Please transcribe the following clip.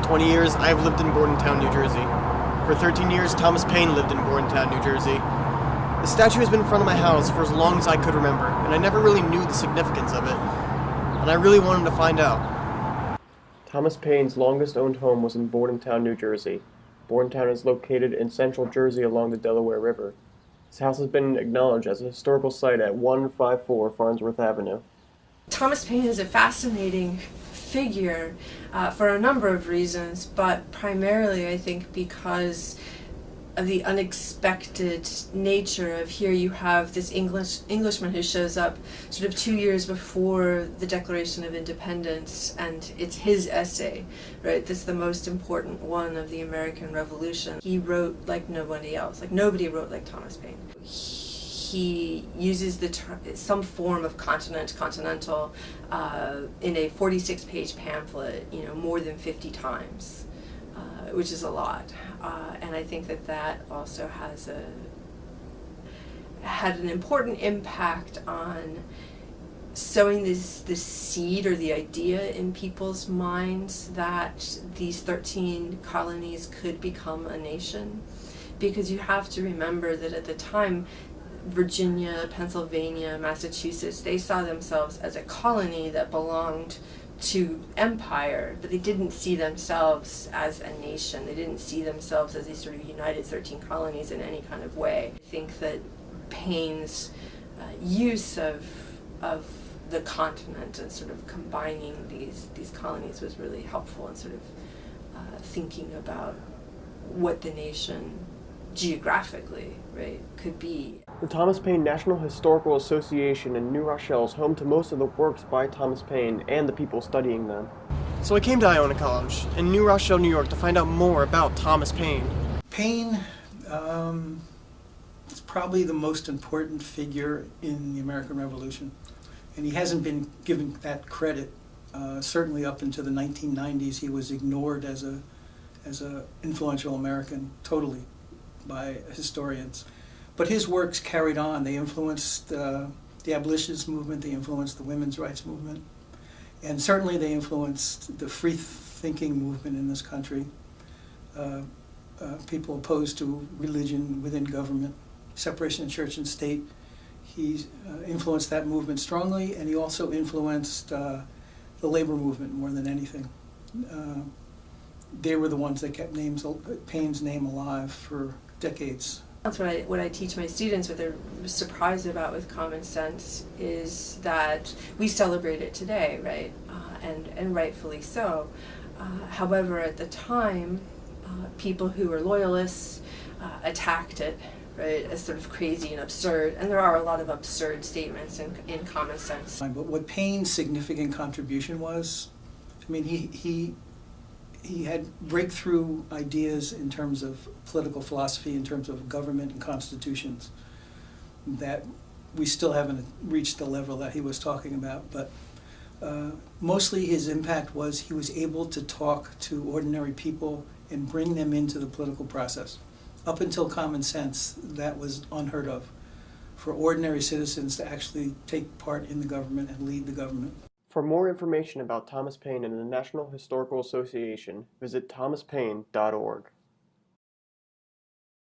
20 years, I have lived in Bordentown, New Jersey. For 13 years, Thomas Paine lived in Bordentown, New Jersey. The statue has been in front of my house for as long as I could remember, and I never really knew the significance of it. And I really wanted to find out. Thomas Paine's longest owned home was in Bordentown, New Jersey. Bordentown is located in central Jersey along the Delaware River. His house has been acknowledged as a historical site at 154 Farnsworth Avenue. Thomas Paine is a fascinating figure for a number of reasons, but primarily I think because of the unexpected nature of here you have this Englishman who shows up sort of 2 years before the Declaration of Independence, and it's his essay, right? That's the most important one of the American Revolution. He wrote like nobody else, like nobody wrote like Thomas Paine. He uses the some form of continental in a 46-page pamphlet, more than 50 times, which is a lot. And I think that also had an important impact on sowing this seed or the idea in people's minds that these 13 colonies could become a nation. Because you have to remember that at the time, Virginia, Pennsylvania, Massachusetts, they saw themselves as a colony that belonged to empire, but they didn't see themselves as a nation. They didn't see themselves as these sort of united 13 colonies in any kind of way. I think that Paine's use of the continent and sort of combining these colonies was really helpful in sort of thinking about what the nation geographically, right, could be. The Thomas Paine National Historical Association in New Rochelle is home to most of the works by Thomas Paine and the people studying them. So I came to Iona College in New Rochelle, New York to find out more about Thomas Paine. Paine is probably the most important figure in the American Revolution, and he hasn't been given that credit. Certainly up into the 1990s, he was ignored as a influential American totally by historians. But his works carried on. They influenced the abolitionist movement, they influenced the women's rights movement, and certainly they influenced the free-thinking movement in this country. People opposed to religion within government, separation of church and state. He influenced that movement strongly, and he also influenced the labor movement more than anything. They were the ones that kept Paine's name alive for decades. That's what I teach my students, what they're surprised about with Common Sense is that we celebrate it today, right? And rightfully so. However, at the time, people who were loyalists attacked it, right, as sort of crazy and absurd, and there are a lot of absurd statements in Common Sense. But what Paine's significant contribution was, I mean, he had breakthrough ideas in terms of political philosophy, in terms of government and constitutions, that we still haven't reached the level that he was talking about. But mostly his impact was he was able to talk to ordinary people and bring them into the political process. Up until Common Sense, that was unheard of, for ordinary citizens to actually take part in the government and lead the government. For more information about Thomas Paine and the National Historical Association, visit thomaspaine.org.